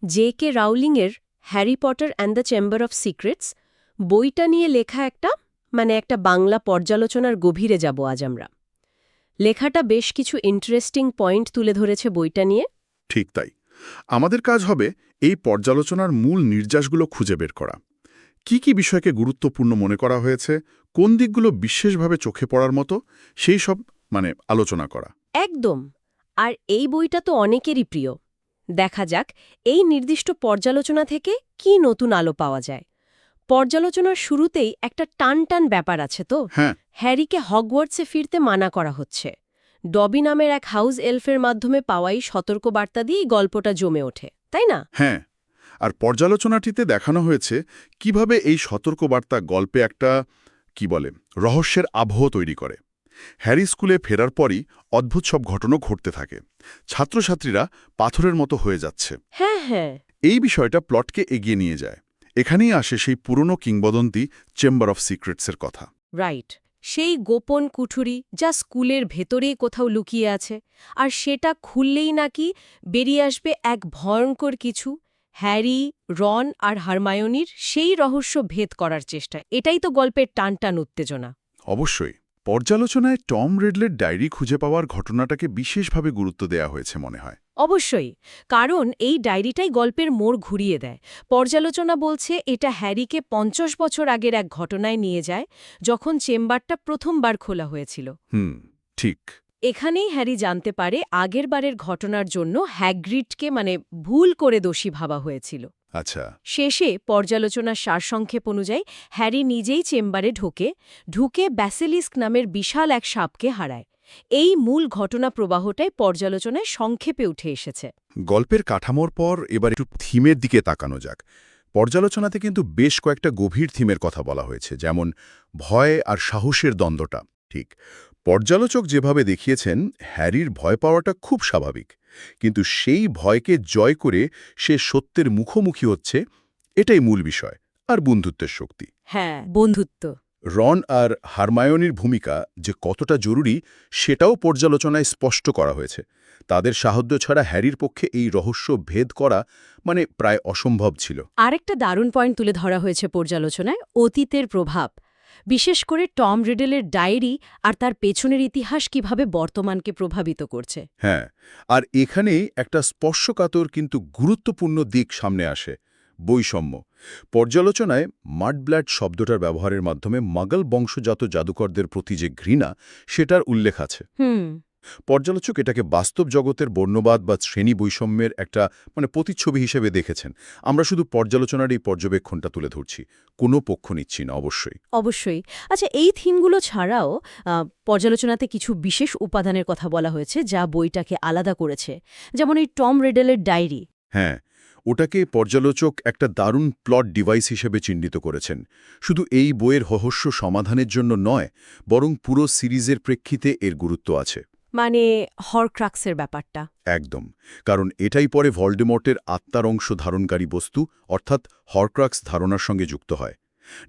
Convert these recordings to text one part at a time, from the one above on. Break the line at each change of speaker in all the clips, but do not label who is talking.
J.K. রাউলিংয়ের Harry Potter and the Chamber of Secrets বইটা নিয়ে লেখা একটা বাংলা পর্যালোচনার গভীরে যাব আজ আমরা। লেখাটা বেশ কিছু ইন্টারেস্টিং পয়েন্ট তুলে ধরেছে বইটা নিয়ে।
ঠিক তাই। আমাদের কাজ হবে এই পর্যালোচনার মূল নির্যাসগুলো খুঁজে বের করা। কি বিষয়কে গুরুত্বপূর্ণ মনে করা হয়েছে, কোন দিকগুলো বিশেষভাবে চোখে পড়ার মতো, সেই সব আলোচনা করা।
একদম। আর এই বইটা তো অনেকেরই প্রিয়। দেখা যাক এই নির্দিষ্ট পর্যালোচনা থেকে কি নতুন আলো পাওয়া যায়। পর্যালোচনার শুরুতেই একটা টান ব্যাপার আছে তো।
হ্যাঁ।
হ্যারিকে হগওয়ার্টসে ফিরতে মানা করা হচ্ছে। ডবি নামের এক হাউস এলফের মাধ্যমে পাওয়াই সতর্কবার্তা দিয়েই গল্পটা জমে ওঠে, তাই না?
হ্যাঁ, আর পর্যালোচনাটিতে দেখানো হয়েছে কিভাবে এই সতর্কবার্তা গল্পে একটা রহস্যের আবহ তৈরি করে। হ্যারি স্কুলে ফেরার পরই অদ্ভুত সব ঘটনা ঘটতে থাকে। ছাত্রছাত্রীরা পাথরের মতো হয়ে যাচ্ছে।
হ্যাঁ।
এই বিষয়টা প্লটকে এগিয়ে নিয়ে যায়। এখানেই আসে সেই পুরনো কিংবদন্তি চেম্বার অফ সিক্রেটসের কথা।
রাইট। সেই গোপন কুঠুরি যা স্কুলের ভেতরেই কোথাও লুকিয়ে আছে, আর সেটা খুললেই নাকি বেরিয়ে আসবে এক ভয়ঙ্কর কিছু। হ্যারি, রন আর হারমায়োনির সেই রহস্য ভেদ করার চেষ্টা। এটাই তো গল্পের টান উত্তেজনা।
অবশ্যই। পর্যালোচনায় টম রিডলের ডায়েরি খুঁজে পাওয়ার ঘটনাটাকে বিশেষভাবে গুরুত্ব দেয়া হয়েছে মনে হয়।
অবশ্যই, কারণ এই ডায়েরিটাই গল্পের মোড় ঘুরিয়ে দেয়। পর্যালোচনা বলছে এটা হ্যারিকে ৫০ বছর আগের এক ঘটনায় নিয়ে যায়, যখন চেম্বারটা প্রথমবার খোলা হয়েছিল।
ঠিক।
এখানেই হ্যারি জানতে পারে আগেরবারের ঘটনার জন্য হ্যাগ্রিডকে ভুল করে দোষী ভাবা হয়েছিল।
আচ্ছা।
শেষে পর্যালোচনার সারসংক্ষেপ অনুযায়ী হ্যারি নিজেই চেম্বারে ঢুকে ব্যাসিলিস্ক নামের বিশাল এক সাপকে হারায়। এই মূল ঘটনা প্রবাহটাই পর্যালোচনায় সংক্ষেপে উঠে এসেছে।
গল্পের কাঠামোর পর এবার একটু থিমের দিকে তাকানো যাক। পর্যালোচনাতে কিন্তু বেশ কয়েকটা গভীর থিমের কথা বলা হয়েছে, যেমন ভয় আর সাহসের দ্বন্দ্বটা। ঠিক। পর্যালোচক যেভাবে দেখিয়েছেন, হ্যারির ভয় পাওয়াটা খুব স্বাভাবিক, কিন্তু সেই ভয়কে জয় করে সে সত্যের মুখোমুখি হচ্ছে, এটাই মূল বিষয়। আর বন্ধুত্বের শক্তি।
হ্যাঁ, বন্ধুত্ব।
রন আর হারমায়োনির ভূমিকা যে কতটা জরুরি সেটাও পর্যালোচনায় স্পষ্ট করা হয়েছে। তাদের সাহায্য ছাড়া হ্যারির পক্ষে এই রহস্য ভেদ করা প্রায় অসম্ভব ছিল।
আরেকটা দারুণ পয়েন্ট তুলে ধরা হয়েছে পর্যালোচনায়, অতীতের প্রভাব। বিশেষ করে টম রিডলের ডায়েরি আর তার পেছনের ইতিহাস কিভাবে বর্তমানকে প্রভাবিত করছে।
হ্যাঁ, আর এখানেই একটা স্পর্শকাতর কিন্তু গুরুত্বপূর্ণ দিক সামনে আসে, বৈষম্য। পর্যালোচনায় মাডব্লাড শব্দটার ব্যবহারের মাধ্যমে মাগল বংশজাত জাদুকরদের প্রতি যে ঘৃণা, সেটার উল্লেখ আছে। পর্যালোচক এটাকে বাস্তব জগতের বর্ণবাদ বা শ্রেণী বৈষম্যের একটা প্রতিচ্ছবি হিসেবে দেখেছেন। আমরা শুধু পর্যালোচনার এই পর্যবেক্ষণটা তুলে ধরছি, কোনো পক্ষ নিচ্ছি না।
অবশ্যই। আচ্ছা, এই থিমগুলো ছাড়াও পর্যালোচনাতে কিছু বিশেষ উপাদানের কথা বলা হয়েছে যা বইটাকে আলাদা করেছে, যেমন এই টম রিডলের ডায়েরি।
হ্যাঁ, ওটাকে পর্যালোচক একটা দারুণ প্লট ডিভাইস হিসেবে চিহ্নিত করেছেন। শুধু এই বইয়ের রহস্য সমাধানের জন্য নয়, বরং পুরো সিরিজের প্রেক্ষিতে এর গুরুত্ব আছে।
হরক্রাক্সের ব্যাপারটা।
একদম। কারণ এটাই পরে ভলডেমর্টের আত্মার অংশ ধারণকারী বস্তু, অর্থাৎ হরক্রাক্স ধারণার সঙ্গে যুক্ত হয়।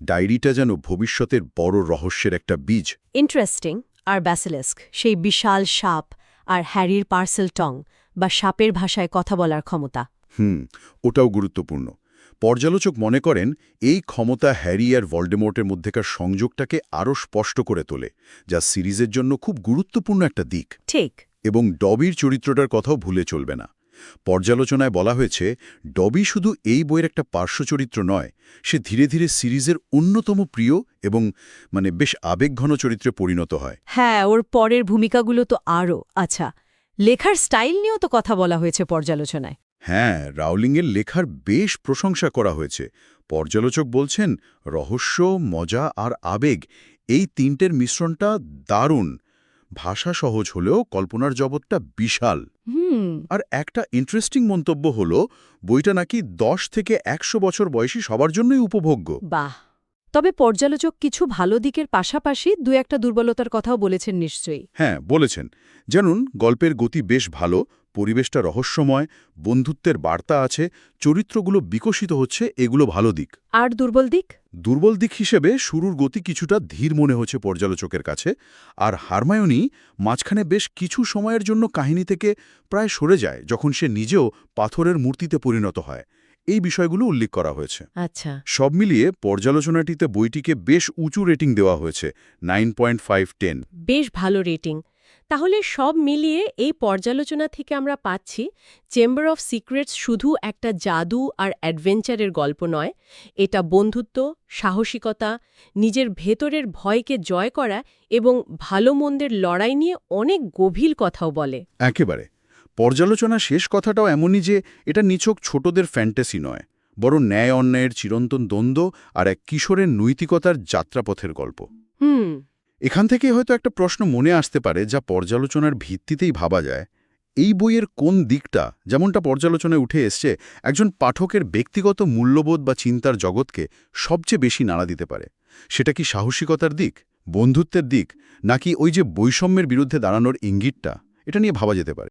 ডায়েরিটা যেন ভবিষ্যতের বড় রহস্যের একটা বীজ।
ইন্টারেস্টিং। আর ব্যাসিলিস্ক, সেই বিশাল সাপ, আর হ্যারির পার্সেল টং বা সাপের ভাষায় কথা বলার ক্ষমতা।
ওটাও গুরুত্বপূর্ণ। পর্যালোচক মনে করেন এই ক্ষমতা হ্যারি আর ভলডেমর্টের মধ্যেকার সংযোগটাকে আরও স্পষ্ট করে তোলে, যা সিরিজের জন্য খুব গুরুত্বপূর্ণ একটা দিক।
ঠিক।
এবং ডবির চরিত্রটার কথাও ভুলে চলবে না। পর্যালোচনায় বলা হয়েছে, ডবি শুধু এই বইয়ের একটা পার্শ্ব চরিত্র নয়, সে ধীরে ধীরে সিরিজের অন্যতম প্রিয় এবং বেশ আবেগঘন চরিত্রে পরিণত হয়।
হ্যাঁ, ওর পরের ভূমিকাগুলো তো আরও। আচ্ছা, লেখার স্টাইল নিয়েও তো কথা বলা হয়েছে পর্যালোচনায়।
হ্যাঁ, রাউলিংয়ের লেখার বেশ প্রশংসা করা হয়েছে। পর্যালোচক বলছেন, রহস্য, মজা আর আবেগ, এই তিনটের মিশ্রণটা দারুণ। ভাষা সহজ হলেও কল্পনার জগৎটা বিশাল। আর একটা ইন্টারেস্টিং মন্তব্য হলো, বইটা নাকি 10 থেকে 100 বছর বয়সী সবার জন্যই উপভোগ্য।
বাহ, তবে পর্যালোচক কিছু ভালো দিকের পাশাপাশি দু একটা দুর্বলতার কথাও বলেছেন নিশ্চয়ই।
হ্যাঁ, বলেছেন। যেমন গল্পের গতি বেশ ভালো, পরিবেশটা রহস্যময়, বন্ধুত্বের বার্তা আছে, চরিত্রগুলো বিকশিত হচ্ছে, এগুলো ভালো দিক।
আর দুর্বল দিক?
দুর্বল দিক হিসেবে শুরুর গতি কিছুটা ধীর মনে হচ্ছে পর্যালোচকের কাছে, আর হারমায়োনি মাঝখানে বেশ কিছু সময়ের জন্য কাহিনী থেকে প্রায় সরে যায় যখন সে নিজেও পাথরের মূর্তিতে পরিণত হয়। এই বিষয়গুলো উল্লেখ করা হয়েছে।
আচ্ছা।
সব মিলিয়ে পর্যালোচনাটিতে বইটিকে বেশ উঁচু রেটিং দেওয়া হয়েছে, 9.5/10।
বেশ ভালো রেটিং। তাহলে সব মিলিয়ে এই পর্যালোচনা থেকে আমরা পাচ্ছি চেম্বার অফ সিক্রেটস শুধু একটা জাদু আর অ্যাডভেঞ্চারের গল্প নয়, এটা বন্ধুত্ব, সাহসিকতা, নিজের ভেতরের ভয়কে জয় করা এবং ভালো মন্দের লড়াই নিয়ে অনেক গভীর কথাও বলে।
একেবারে। পর্যালোচনা শেষ কথাটাও এমনই যে এটা নিছক ছোটদের ফ্যান্টাসি নয়, বরং ন্যায় অন্যায়ের চিরন্তন দ্বন্দ্ব আর এক কিশোরের নৈতিকতার যাত্রাপথের গল্প।
হুম।
এখান থেকে হয়তো একটা প্রশ্ন মনে আসতে পারে, যা পর্যালোচনার ভিত্তিতেই ভাবা যায়। এই বইয়ের কোন দিকটা, যেমনটা পর্যালোচনায় উঠে এসছে, একজন পাঠকের ব্যক্তিগত মূল্যবোধ বা চিন্তার জগৎকে সবচেয়ে বেশি নাড়া দিতে পারে? সেটা কি সাহসিকতার দিক, বন্ধুত্বের দিক, নাকি ওই যে বৈষম্যের বিরুদ্ধে দাঁড়ানোর ইঙ্গিতটা? এটা নিয়ে ভাবা যেতে পারে।